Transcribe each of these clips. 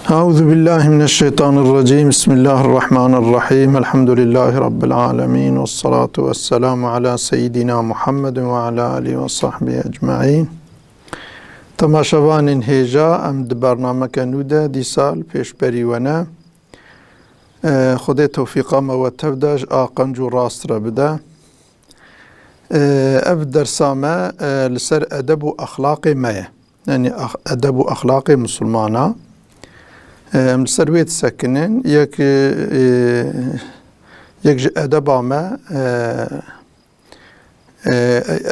أعوذ بالله من الشيطان الرجيم. بسم الله الرحمن الرحيم. الحمد لله رب العالمين، والصلاة والسلام على سيدنا محمد وعلى آله وصحبه أجمعين. تماشاوان هیجا ام د برنامه کنوده دی سال پیش بریونه خود توفیقا موتفدش آقنج و راست را بده. اف درسامه لسر ادب و اخلاق مایه، یعنی ادب و اخلاق مسلمانا مسرویت سکنن یک ادبا ما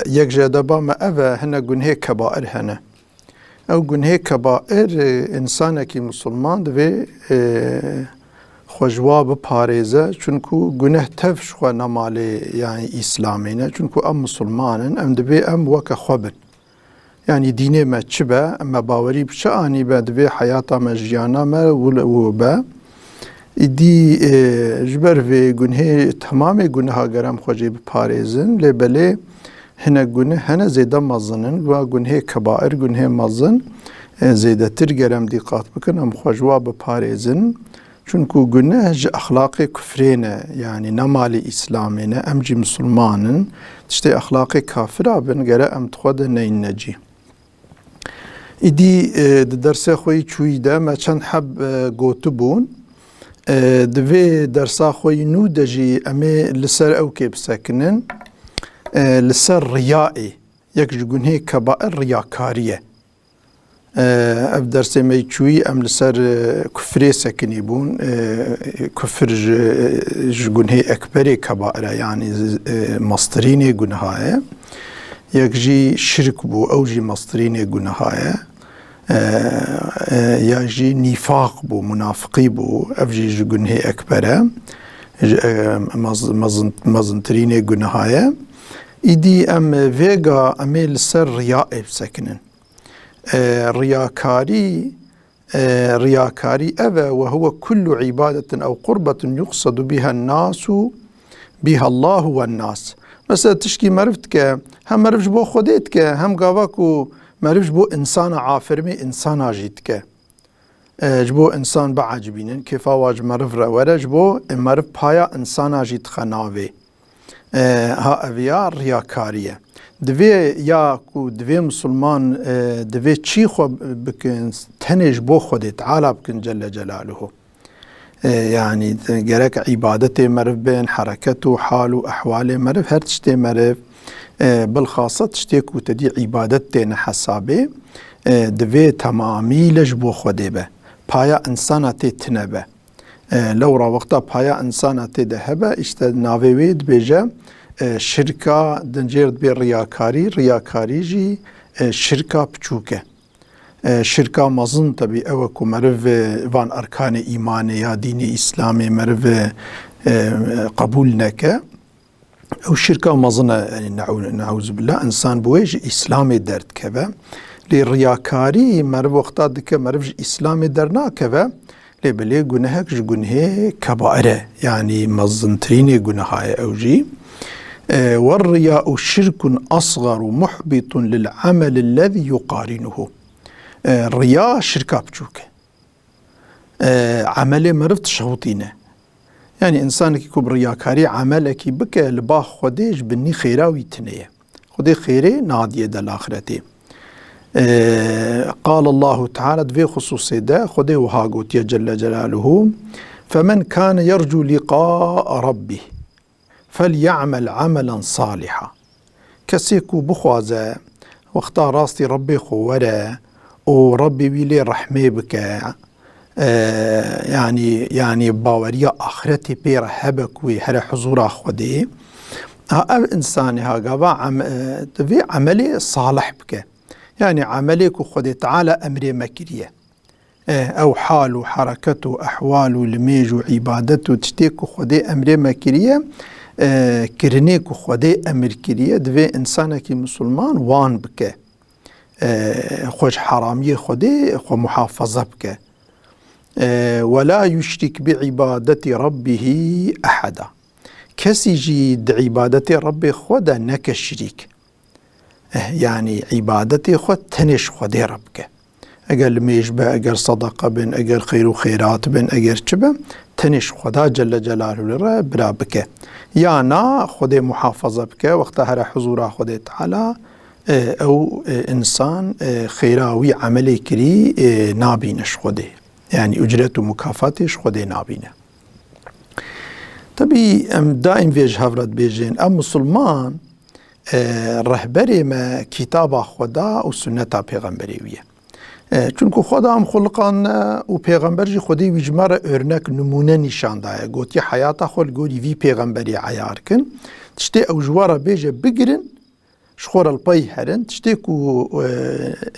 یک ادبا ما اوه هنه گنه کبائر هنه او گنه کبائر انسان کی مسلمان دوی خوجواب پارێزە چونکو گونەه تەفش خۆ نەماڵێ یعنی ئیسلامینە چونکو ئەم مسلمانن ئەم دەبێ ئەم وەکە خۆ بن یعنی دینێمە چ بە ئەمە باوەری بچە ئانی بە دەبێ حەیاتامە ژیانامە و بە ئیدی ji ber vê gunhê temamê guneha gerem xwecê biparêzin lê belê hinek guneh hene zêde mezinin ve gunhê kebair gunhê mezin zêdetir gerem dîqat bikin em xwe ji wa biparêzin. Çünkü günah ji ahlakê küfrê ne, yani nemalê İslamê ne, em jî Müslümanin, tiştê ahlakê kafira bin gere em dixwe de neyn necî. İdî di dersê xwe yî çûyî de me çend heb gotibûn. Di vê dersa xwe yî nû de jî em ê li ser ewkê bisekinin, li ser riyayê, yek ji gunhê kebair riyakarî ye. Ev dersê me çûyî em li ser küfrê sekinî bûn, küfr ji gunhê ekberê kebair e, yani masterînê guneha ye. Yek jî şirk bû, ew jî masterînê guneha ye. Ya jî nîfaq bû, münafıqî bû, ev jî ji gunhê ekber e, mezintirînê guneha ye. İdî em vêga em ê li ser riyayê bisekinin. Riyakarî ev e ve huve kullu ibadetin ev qurbetin yuqsadu biha nasu biha Allahu ve nas. Mesela tişkî meriv dike, hem meriv ji bo Xwedê dike, hem gava ku meriv ji bo insana afirmê insana jî dike. Ji bo insan beacibînin, kêfa wa ji meriv re were, ji bo meriv paya insana jî dixe navê. Ha ev ya riyakarî ye. Divê ya ku divê Müslüman divê çî xwe bikin tenê ji bo Xwedê Teala bikin Celle Celaluhu. Yani gerek ibadetê meriv bin, hereket û hal û ehwalê meriv, her tiştê meriv bilxasa tiştê ku te dî ibadet têne hesabê divê temamîle ji bo Xwedê be. Paya insana tê tune be. Lewra wexta paya insana tê de hebe, işte navê wê dibêje şirka dincêr dibe riyakarî jî şirka piçûk e. Şirka mezin tabii ew ku meriv van erkanê îmanê ya dînê İslamê meriv qebûl neke. Ew şirka mezin e, yani neûzubillah, insan bi wê ji İslamê derdikeve. Lê riyakarî meriv wexta dike meriv ji İslamê dernakeve. Lê bilê gunehek ji gunhê kebair e, yani mezintirînê guneha ye ew jî. وَالرِّيَاءُ شِرْكٌ أَصْغَرُ مُحْبِطٌ لِلْعَمَلِ الَّذِي يُقَارِنُهُ. Riya şirka biçûk e. Amelê meriv tişewitîne. Yani insanekî ku bi riyakarî amelekî bike li ba Xwedê ji binî xêra wî tune ye. Xwedê xêrê nadiye del axiretê. قال الله تعالى في خصوص ده خدي وهاجوت يا جل جلاله فمن كان يرجو لقاء ربه فليعمل عملا صالحا. كسيكو بخوازه واختار راستي ربي خوره وربي ويلي رحمه بك يعني باوريا اخرتي بير هبك وي هر حضور خدي ها انسان ها غبا في عملي صالح بك، يعني عملك خدي تعالى امري مكريه او حال وحركته احوال لميج وعبادته تشتيك خدي امري مكريه کرنê ku Xwedê emir kiriye divê insanekî Müslüman wan bike. Xwe ji haramiyê Xwedê xwe muhafeze bike. وَلَا يُشْرِكْ بِعِبَادَةِ رَبِّهِ أَحَدًا. Kesî jî di ibadetê Rabbê xwe de neke şirîk. Yani ibadetê xwe tenê ji Xwedê re bike. اگر لمیش به، اگر صدقه بن، اگر خیر و خیرات بن، اگر چه به تنش خدا جل جلاله را برا بکه یا نا خود محافظه بکه وقت هر حضور خود تعالی او انسان خیراوی عملی کری نابینش خوده، یعنی اجرت و مکافاتش خوده نابینه. طبی ام دائم ویج هفرت بیجین ام مسلمان رهبری ما کتاب خدا و سنت پیغمبری ویه، چونکو خدا هم خلقان و پیغمبر جی خودی ویجمار örnek نمونه نشان دایه گوتی حیات خود گوری وی پیغمبری عیار کن تشتی او جوارا بیجه بگرن شخور الپای هرن تشتی کو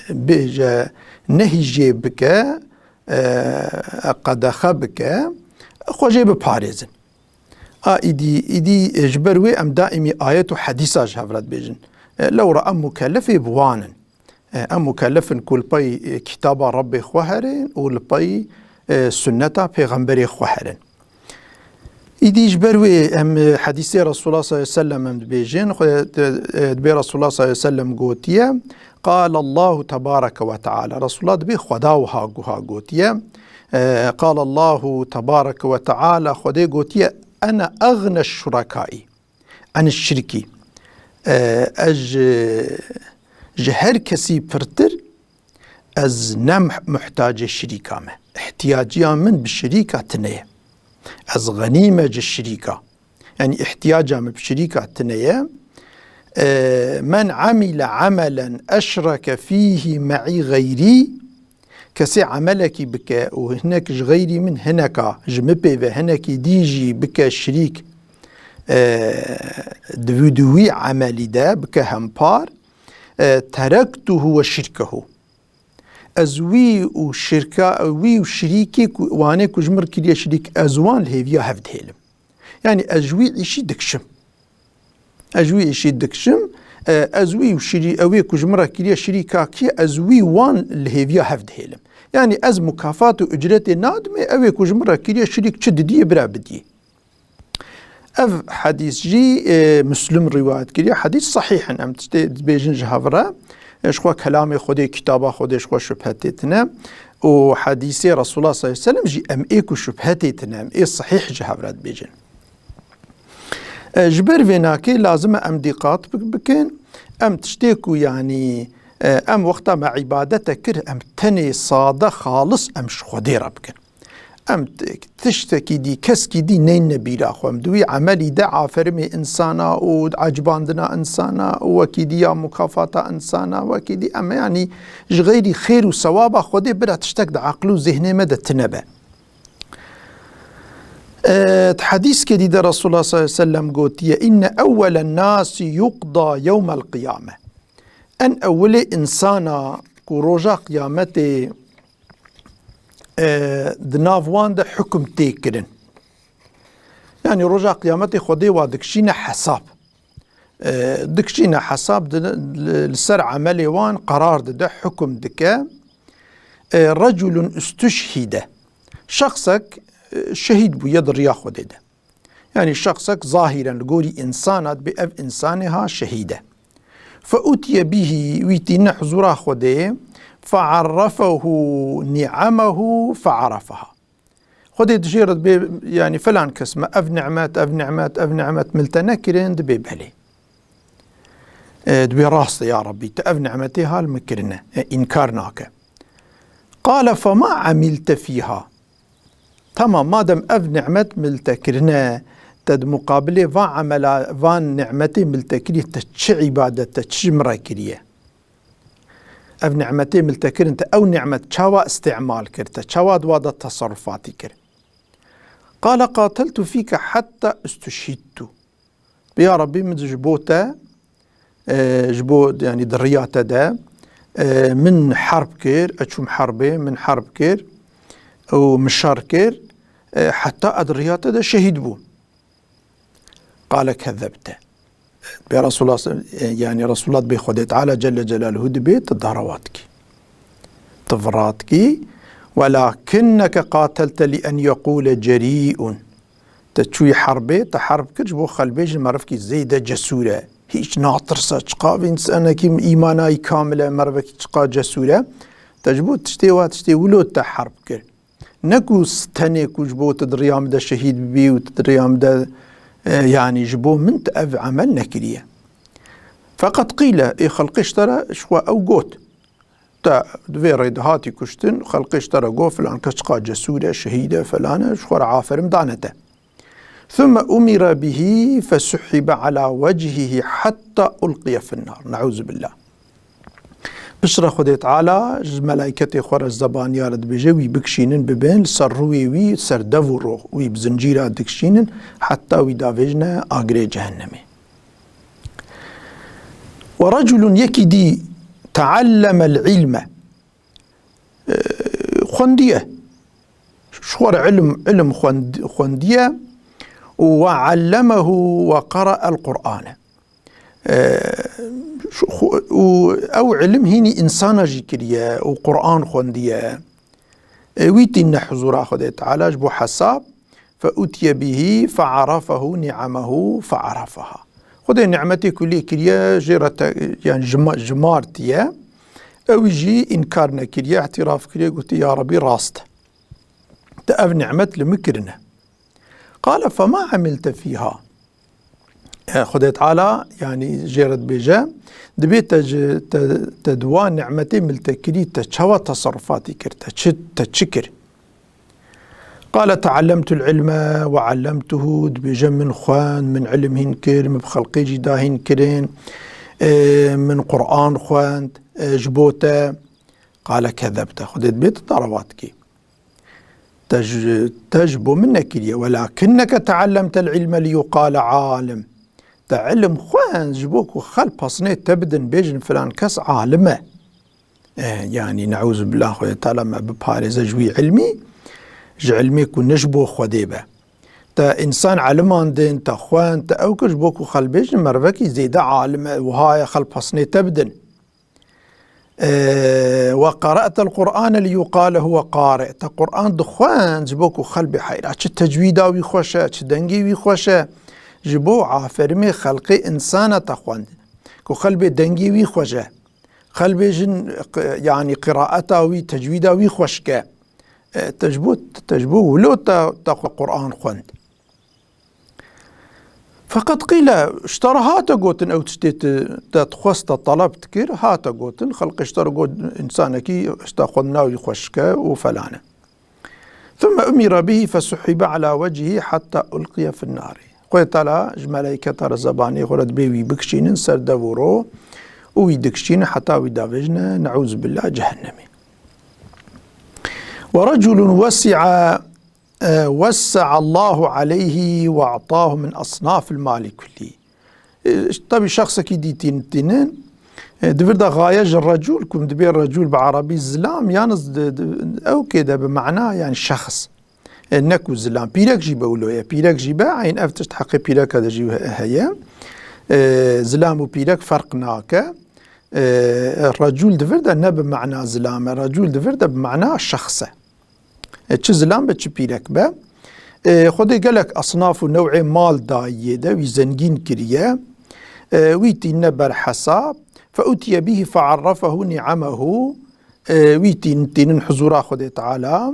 بیجه نهیجه بکه قدخه بکه خوشی بپارزن. ایدی اجبروی ام دائمی آیت و حدیثا جهورت بیجن لو را ام مکلفی بوانن ام مکلفن کل پای کتاب رب خوهرن و لپای سنتا پیغمبر خوهرن. ایدی اجبروی ام حدیث رسول الله صلی الله علیه وسلم ام بیجن دبی رسول الله صلی الله علیه وسلم گوتیه قال الله تبارك وتعالى رسول الله دبی خدا و ها گوتیه قال الله تبارك وتعالى خدا گوتیه أنا أغنى الشركاء عن الشركي هر کسی پرتر از نم محتاج شریکامه احتیاجی من بشریکه تنیه از غنیمه شریکه یعنی احتیاجی من بشریکه تنیه من عمل عملا أشرك فيه معي غيري کسی عملکی بکه و هنک غیری من هنکا جمبه و هنکی دیجی بکه شریک دوی عملی ده بکه همپار ترکته و شرکه از وی و شریکی وانه کجمر کلیه شریک ازوان لهویا هفت هیلم یعنی ازوی ایشی دکشم ازوی و شری اوی کجمره کلیه شریکا کی ازوی وان لهویا هفت هیلم یعنی از مکافات و اجرت نادمه اوی کجمره کلیه شریک چه دیه برا بدیه. اف حدیث جی مسلم روایت کلیه حدیث صحیحا ام بیجن جهوره اشخوا کلام خودی کتاب خودی اشخوا شبهتتنا و حدیث رسول الله صلی الله علیه وسلم جی ام ایکو شبهتتنا ام ای صحیح جهورت بیجن. جبر ویناکی لازم ام دقات بکن ام تشتیکو یعنی ام وقتا ما عبادت کر ام تنی صاده خالص ام شخودی را بکن ام تشتکی دی کسکی دی نین نبیرا خو ام دوی عملی دا عافرمی انسانا و عجباندنا انسانا وکی دی مکافاتا انسانا وکی دی ام یعنی غیری خیر و ثوابا خودی برا تشتک دا عقل و ذهنی مده تنبه. حديث كديد رسول الله صلى الله عليه وسلم قوتيه إن أول الناس يقضى يوم القيامة أن أول إنسانا كروجا قيامته دنافوان ده حكم تيكرن يعني رجا قيامته خدي ودكشينا حساب دكشينا حساب لسر عملي وان قرار ده حكم دكا رجل استشهد شخصك شهيد بو يد رياخو ده يعني شخصك ظاهرا لقولي إنسانات بأف إنسانها شهيدة فأتي به ويتين حضورا خده فعرفه نعمه فعرفها خده تشيرت يعني فلان كسمة أف نعمات ملتنكرين دبي بهلي دبي راس يا ربي تأف نعمتي هالمكرنا إنكارناك قال فما عملت فيها تمام مادم اف نعمت ملتكرنا تد مقابله فان عمل فان نعمتي ملتكريه تش عباده تش مراكريه اف نعمتي ملتكرنت او نعمه شوا استعمال كرت شوا دواد التصرفات كر قال قاتلت فيك حتى استشهدت يا ربي من جبوته جبوت يعني درياته ده من حرب كير اشوم حربه من حرب كير او مشار كير حتى أدرياته ده شهيد بو قال كذبت برسول الله يعني رسول الله بخده تعالى جل جلاله دبيت ضرواتك طفراتك ولكنك قاتلت لأن يقول جريء تشوي حربه تحرب كجبو خلبيج مرفكي زيدة جسورة هيش ناطرسة تشقا انسانك ايماناي كاملة مرفكي تشقا جسورة تجبو تشتي ولو تحرب كر نكو ستنك وجبو تدريام دا شهيد بي وتدريام دا يعني جبو من تأف عمل نكريه. فقط قيل خلقي اشترى شوى أو قوت تا دوير هاتي كشتن خلقي اشترى قو فلان كشقا جسودة شهيدة فلانة شوى عافر مدانته. ثم أمر به فسحب على وجهه حتى ألقي في النار، نعوذ بالله. بشرى خدي تعالى ملائكة خور الزبان يارد بجوي بكشينن ببين سروي وي سردفو روح وي بزنجيرة دكشينن حتى ويدافجنا آقري جهنمي. ورجل يكدي تعلم العلم خندية شور علم خندية وعلمه وقرأ القرآن أو علم هيني إنسان جيكريا وقرآن خندية ويتن حضور أخذ تعالى جبو حساب فأتي به فعرفه نعمه فعرفها. خذ نعمتي كلي كريا جيرة يعني جمارتيا أو يجي إنكارنا كريا اعتراف كريا قلت يا ربي راست تأف نعمة لمكرنا. قال فما عملت فيها خذ تعالى يعني جيرة بيجا دبيت تدوان نعمتي ملتكري تشوى تصرفاتي كرتا تشكر. قال تعلمت العلم وعلمته دبيجا من خوان من علم هنكر من بخلقي جدا هنكرين من قرآن خوان جبوتا. قال كذبت خذت بيت ضرباتك تجبو منك ولكنك تعلمت العلم ليقال عالم. تعلم خوان جبوك وخل بصنيت تبدن بيجن فلان كس عالمه يعني نعوذ بالله خويا تعالى ما ببارز جوي علمي علمي كو نجبو خديبه تا انسان علمان دين تا خوان تا اوكش بوكو خل بيجن مرفكي زيدا عالمه وهاي خل بصنيت تبدن وقرأت القرآن ليقال هو قارئ. تا قرآن دخوان جبوكو خل بحيرا چه تجويدا وي خوشه چه دنگي وي خوشه جبو عافرمي خلقي إنسانة تخوان كو خلبي دنجي وي خوشة خلبي جن يعني قراءتا وي تجويدا وي خوشكا تجبو ولو تقوى قرآن خوند. فقد قيل اشترى هاتا قوتن أو تشتيت تخوست طلبت كير هاتا قوتن خلق اشترى قوت إنسانكي اشتاقنا وي خوشكا وفلانة. ثم أمر به فسحب على وجهه حتى ألقي في النار. قلت على ملائكة الزباني خلت بيوي بكشين سردورو ويدكشين حتى ويدافجنا نعوذ بالله جهنمي. ورجل وسع الله عليه وأعطاه من أصناف المال كله. طبي شخص كي ديتين تنين دفردا غايج الرجل كم دبير الرجل بعربي الزلام يانز أو كده بمعنى يعني شخص نكو زلام بيرك جيبه ولويا بيرك جيبه عين افتش تحقي بيرك هذا جيبه هيا زلام وبيرك فرقناك. الرجل دفردا نب بمعنى زلام الرجل دفردا بمعنى شخصه تش زلام بتش بيرك با خدي قالك أصناف ونوع مال دايده ويزنجين كريا ويتي نبر حساب فأتي به فعرفه نعمه ويتي نتين حضورا خدي تعالى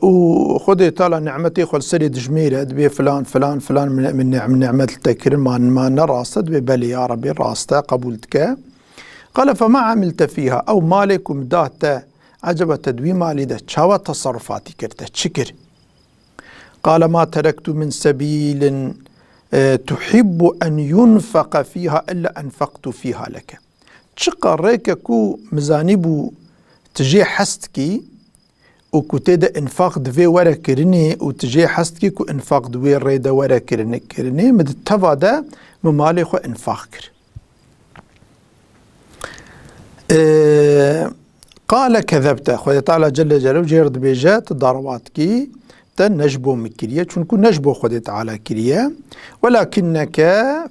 وخذي طالع نعمتي خل سريد جميلة دبي فلان فلان فلان من نعمة التكريم ما نراست ببالي يا ربي راسته قبولتك. قال فما عملت فيها أو مالكم داتا عجب تدوي مالي ده شاوى تصرفاتي كرته شكر. قال ما تركت من سبيل تحب أن ينفق فيها إلا أنفقت فيها لك. شقر ريك كو مزانبو تجي حستكي وكتدا انفاق دوي ورا كرني وتجي حستكي كو انفاق دوي ريدا ورا كرني مد التفادا ممالي خو انفاق كر. قال كذبت خويا تعالى جل جلاله جيرد بيجات ضرواتكي تنجبو مكريا شنكو نجبو خويا تعالى كريا ولكنك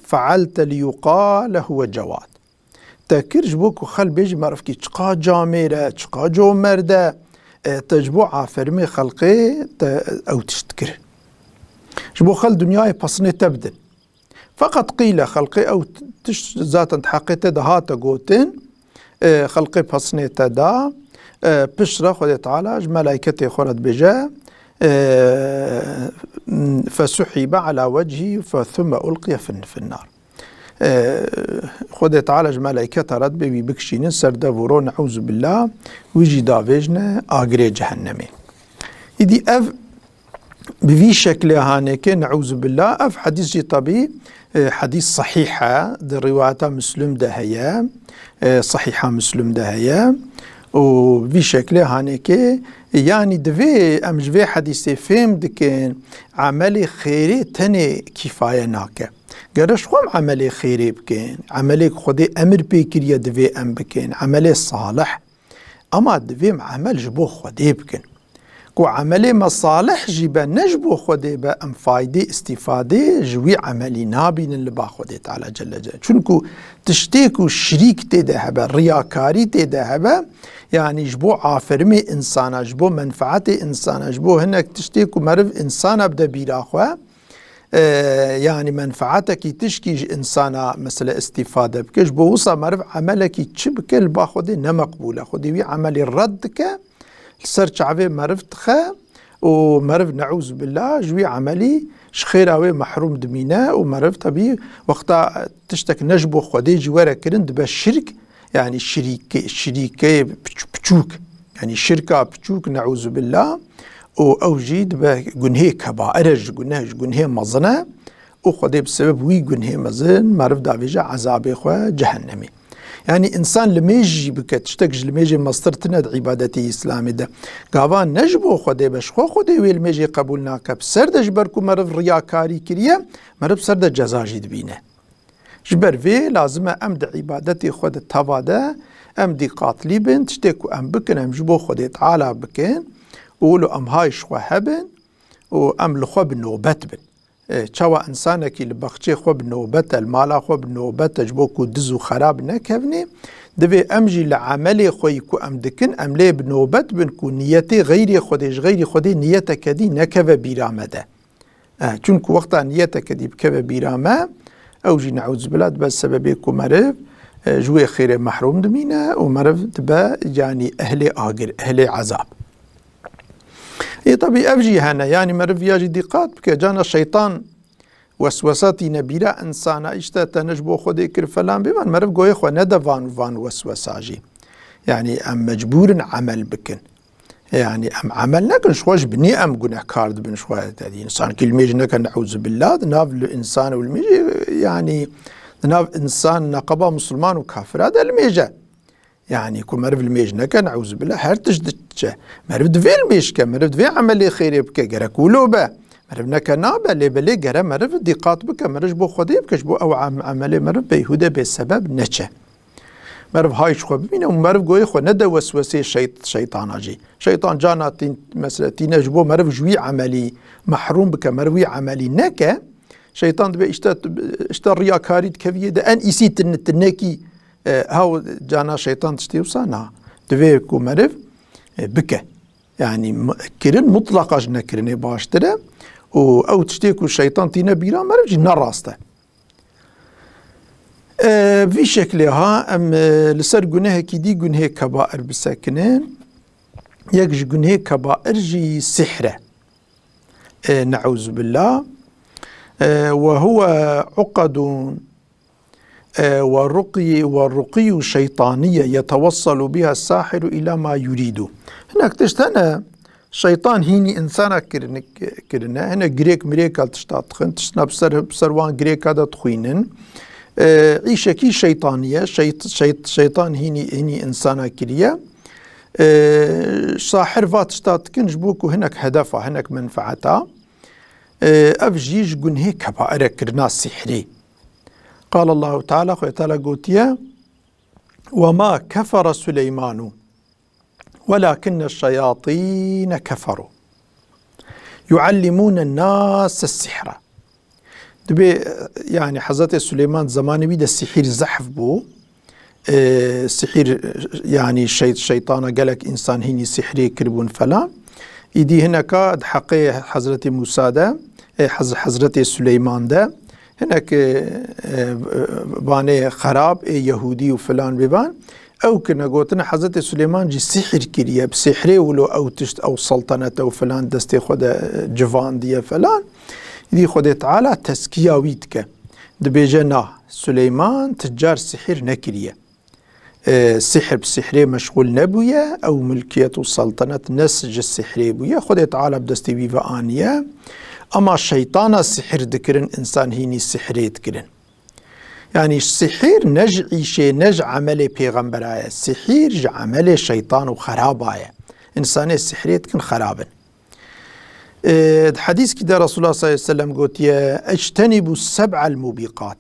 فعلت ليقال هو جواد. تاكرج بوكو خل بيجي معرفكي تشقا جاميرة تشقا جو مرده تجبو عافرمي خلقي أو تشتكر جبو خل دنياي بصني تبدل. فقط قيل خلقي أو ذاتا حقيقة دهاتا قوتين خلقي بحسنة دا بشرة خدي تعالى ملائكتي خرد بجا فسحب على وجهه ثم ألقي في النار. خدي تعالى ملائكة رد بي بكشين سردفورو نعوذ بالله ويجي دافيجنا آقري جهنمي. إدي أف بفي شكل هانيك نعوذ بالله أف حديث جي طبي حديث صحيحة دي رواية مسلم دهيا صحيحة مسلم دهيا وبفي شكل هانيك يعني دفي أمج في حديثي فهم دكين عملي خيري تاني كفاية ناكا قرش خوم عملي خيري بكين عملي خودي أمر بيكريا دفي أم بكين عملي صالح أما دفي عمل جبو خودي بكين كو عملي مصالح جيبا نجبو خودي با أم فايدة استفادة جوي عملي نابين اللي با خودي تعالى جل جل چونكو تشتيكو شريك تدهبا رياكاري تدهبا يعني جبو عافرمي إنسانا جبو منفعتي إنسانا جبو هناك تشتيكو مرف إنسانا بدا بيراخوا يعني منفعتك تشكي إنسانا مثلا استفادة بكش بوصا مرف عملك تشبك البا خودي نمقبولة خودي وي عملي ردك السرچ عوي مرف تخا ومرف نعوذ بالله جوي عملي شخيراوي محروم دمينا ومرف طبي وقتا تشتك نجبو خودي جوارا كرند بالشرك يعني الشريكة بچوك يعني شركة بچوك نعوذ بالله وأوجيد بجنهي كبائر جنهي مزنة وخدي بسبب وي جنهي مزن معرف دافيجا عذاب إخوة جهنمي. يعني إنسان لميجي بكتشتكج لميجي مصدرتنا عبادتي إسلامي ده قابان نجبو خدي بشخو خدي ويل ميجي قبولنا كب سرد جبركو معرف رياكاري كريا معرف سرد جزا جيد بينه جبر في لازم أمد عبادتي خود تواده أمدي قاتلي بن تشتكو أم بكن أم جبو خدي تعالى بكن وقولوا أم هاي شخوا هبن وأم لخوا بنوبت بن چاوا إنسانك اللي بخشي خوا بنوبت المالا خوا بنوبت جبوكو دزو خراب نكفني دبي أمجي لعملي خويكو أم دكن أم لي بنوبت بن كو نيتي غيري خودي نيتك دي نكفة بيرامده چونكو وقتا نيتك دي بكفة بيرامه أوجي نعوذ بالله بس سببكو مرف جوي خير محروم دمينه ومرف تبا يعني أهل آقر أهل عذاب. طبي أفجي هنا يعني مرف ياجي دقات بك جانا الشيطان وسوساتي نبيرا إنسانا اشتا تنجبو خودي كر فلان بمان مرف قوي خوا ندا فان وسوساجي يعني أم مجبور عمل بكن يعني أم عمل نكن شواج بني أم قنع كارد بن شواج هذه إنسان كل ميجي نكن نعوذ بالله ناف الإنسان والميجي يعني ناف إنسان نقبا مسلمان وكافر هذا الميجا يعني كل مرف الميج نكن نعوذ بالله هرتش دتشا مرف دفي الميشكا مرف دفي عملي خيري بك جرا كولوبا مرف نكن نابا لي جرا مرف دقات بك مرف بو خدي بكش بو أو عملي مرف بيهودا بسبب نتشا مرف هاي شخو بمينه ومرف قوي خو ندا وسوسي شيطان اجي شيطان جانا مثلا تينجبو مرف جوي عملي محروم بك مروي عملي نكا شيطان دبي اشتا رياكاري كفيه ده ان يسيت النكي هاو جانا شيطان تشتي وصانا دبي كو مرف بك يعني كرن مطلقه جنكرني باشتره او تشتيكو الشيطان تينا بيرا مرف جنا راسته في شكلها أم لسر جناه كدي جناه كبائر بساكنين يجي جناه كبائر جي سحرة نعوذ بالله وهو عقد والرقي شيطانية يتوصل بها الساحر إلى ما يريد. هناك تشتنا شيطان هيني إنسانا كرنا هنا جريك مريكا تشتاتخن تشتنا بسروان جريكا دا تخوينن عيشكي شيطانية شيطان هيني إنسانا كريا ساحر فاتشتات كنجبوكو هناك هدفها هناك منفعتها أفجيج جنهي كبائر كرنا سحري. قال الله تعالى قوتيا وما كفر سليمان ولكن الشياطين كفروا يعلمون الناس السحر. دبي يعني حضرت سليمان زماني بيد السحر زحف بو السحر يعني الشيطان قالك إنسان هيني سحري كربون فلان يدي هناك حقي حضرت موسى ده حضرت سليمان ده هناك باني خراب يهودي وفلان ببان او كنا قوتنا حضرت سليمان جي سحر كريه بسحره ولو او تشت او سلطنة او فلان دستي خدا جوان دي فلان دي خدا تعالى تزكية ويتك دبيجنا سليمان تجار سحر نكريه سحر بسحره مشغول نبويا او ملكية السلطنة نسج السحر بويا خدا تعالى بدستي بيفا آنية اما الشيطان السحر ذكرن انسان هيني السحريت كرن يعني السحر نجعي شي نج عمل پیغمبرايا السحر عمل الشيطان وخرابايا انسان السحريت كن خرابا حديث كده رسول الله صلى الله عليه وسلم قلت يا اجتنبوا السبع الموبقات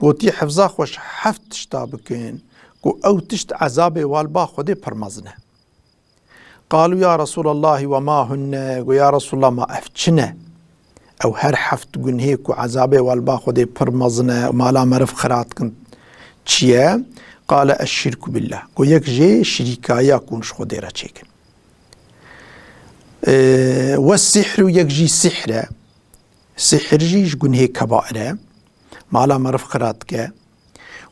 قلت يا حفظا خوش حفت تشتابكين او تشت عذابي والبا خدي برمزنا قالوا يا رسول الله وما هن يا رسول الله ما افتشنا او هر حفت قن هيك وعذابي والبا خدي برمزنا وما لا مرف خرات كنت چيه قال الشرك بالله قو يك جي شريكايا كونش خدي را چيكن والسحر يك جي سحر سحر جيش قن هيك كبائره ما لا مرف خراتك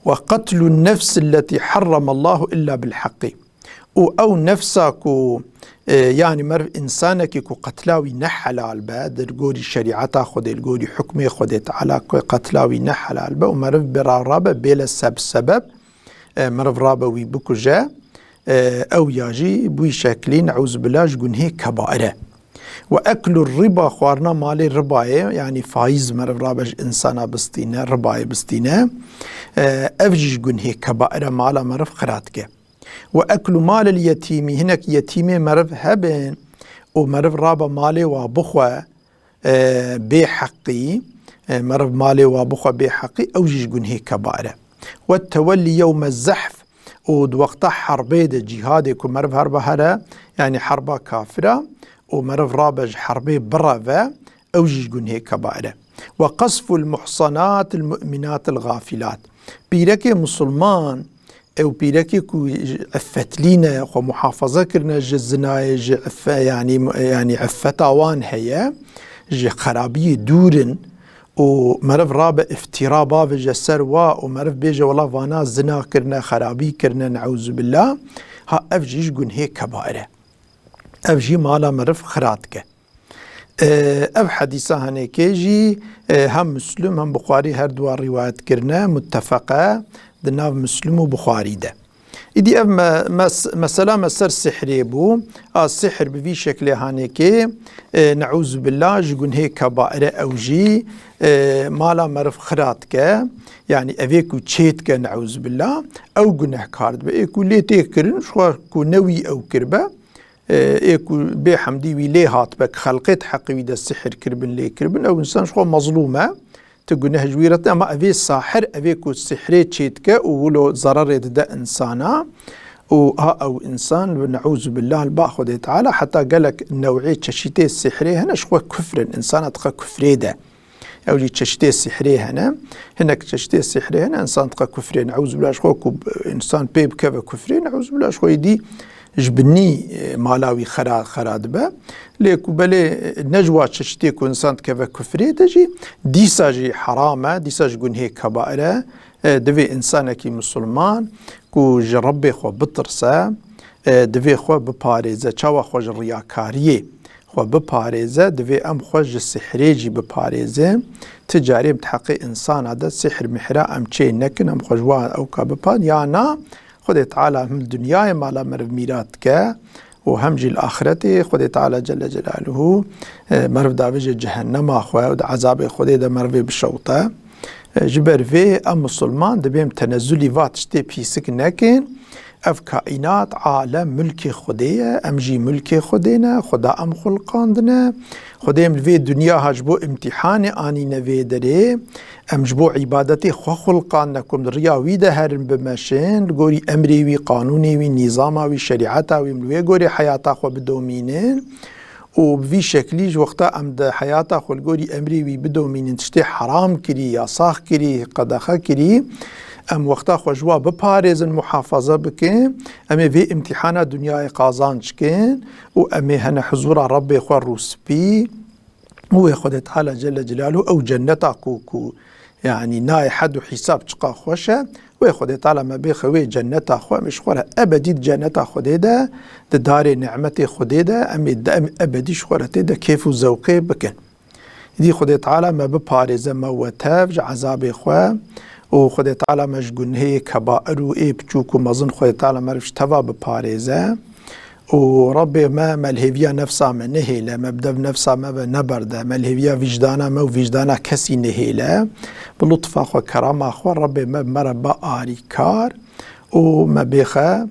وقتل النفس التي حرم الله إلا بالحق أو نفسك يعني مرف إنسانك كو قتلاوي نحلال با در قولي شريعتا خده القولي حكمي خده تعالى قتلاوي نحلال با ومرف برا رابا بلا سبب مرف رابا وي بكو جا أو ياجي بوي شكلين عوز بلاش قن هيك كبائره وأكل الربا خوارنا مالي رباية يعني فايز مرف رابج إنسانا بستينة رباية بستينة أفجج قن هيك كبائره مالا مرف خراتك وأكل مال اليتيم هناك يتيمي مرف هبن ومرف رابا مالي وابخوة بحقي مرف مالي وابخوة بحقي أوجج قن هيك كبائره والتولي يوم الزحف ودوقتا حربي دا جهادك ومرف هربا هرا يعني حربا كافرة ومرف رابج حربي برافا أوجج قن هيك كبائره وقصف المحصنات المؤمنات الغافلات بيركي مسلمان او بيركي كو عفتلينا ومحافظة كرنا جزناي يعني عفتاوان هيا جي خرابية دورن ومرف رابع افتراء باب جسروا ومرف بيجا والله فانا زنا كرنا خرابي كرنا نعوذ بالله ها افجيش قن هيك كبائره افجي مالا مرف خراتك اف حديثة هنكيجي هم مسلم هم بخاري هر دوار روايات كرنا متفقة دناف مسلم وبخاري ده إدي اف مسألة مسر سحري بو السحر بفي شكل هنكي نعوذ بالله جقن هيك كبائر اوجي مالا مرف خراتك يعني افيكو تشيتك نعوذ بالله او قنح كارد بايكو لي تيكرن شو كو نوي او كربه ايكو بحمدي وي لي هات بك خلقت حقي دا السحر كربن لي كربن او انسان شو مظلومه تقولنا هجويرت اما افي الساحر افيكو السحر تشيتك ولو ضرر دا انسانا او انسان نعوذ بالله الباخذ تعالى حتى قالك نوعيه تشتي السحري هنا شو كفر الانسان تقى كفري ده او جي تشتي السحري هناك تشتي السحري هنا انسان تقى كفري نعوذ بالله شو انسان بيب كذا كفري نعوذ بالله شو يدي جبني مالاوي خراد با ليكو بلي نجوى تشتيكو انسان كفا كفري تجي ديساجي حرامة ديساج قن هيك كبائرة دفي انسانكي مسلمان كو جربي خو بطرسا دفي خو بباريزة چاوا خو الرياكاريه خو بباريزة دفي ام خو السحريجي بباريزة تجاري بتحقي انسان هذا سحر محرا ام چي نكن ام خو جوان او كاببان يانا خدي تعالى هم الدنيا ما لا مرف ميراتك وهم جي الآخرة خدي تعالى جل جلاله مرف دابج جهنم أخوة عذاب خدي دا مرف بشوطة جبر في أم مسلمان دبيم تنزلي واتشتي بيسك نكين اف كائنات عالم ملك خدي ام جي ملك خدينا خدا ام خلقاندنا خديم في دنيا هجبو امتحان اني نوي دري ام جبو عبادتي خو خلقانكم رياوي ده هرن بمشين لغوري امري وي قانوني وي نظاما وي شريعتا وي ملوي غوري حياتا خو بدومينين وبفي شكليج وقتا ام ده حياتا خو لغوري امري وي بدومينين تشتي حرام كري يا صاخ كري قدخه كري ام وقتا خجوا بپاريزن محافظه بكين ام في امتحانات دنيا قازانچكين و ام هنا حضور ربي خو روسبي هو خد تعالى جل جلاله او جنتا كوكو يعني ناي حد حساب تقا خوشه و خدای تعالی ما بخوی جنت خو مش خوره ابدی جنت خدای ده دار نعمت خدای ده ابدیش خورته ده کیف و ذوقه بکن دی خدای تعالی ما بپارزه موتف عذاب خو و خدای تعالی مشگونه کبائر و بچوک و مزن خدای تعالی مرفش توا بپارزه و رب ما ملهویا نفسا ما نهیله مبدب نفسا ما نبرده ملهویا وجدانا ما و وجدانا کسی نهیله بلطفا خو کرام خو رب ما مربا آری کار و ما بخه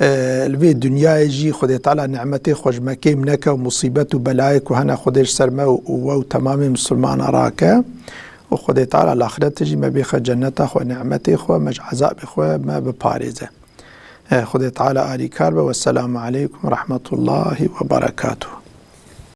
الوی دنیای جی خدای تعالی نعمت خوش مکیم نکه و مصیبت و بلایک و هنه خودش سرما و تمام مسلمان راکه و خدای تعالی الاخرت جی ما بخه جنت خو نعمت خو مج عذاب خو ما بپارزه خدای تعالی آری کار و السلام علیکم و رحمت الله و برکاته.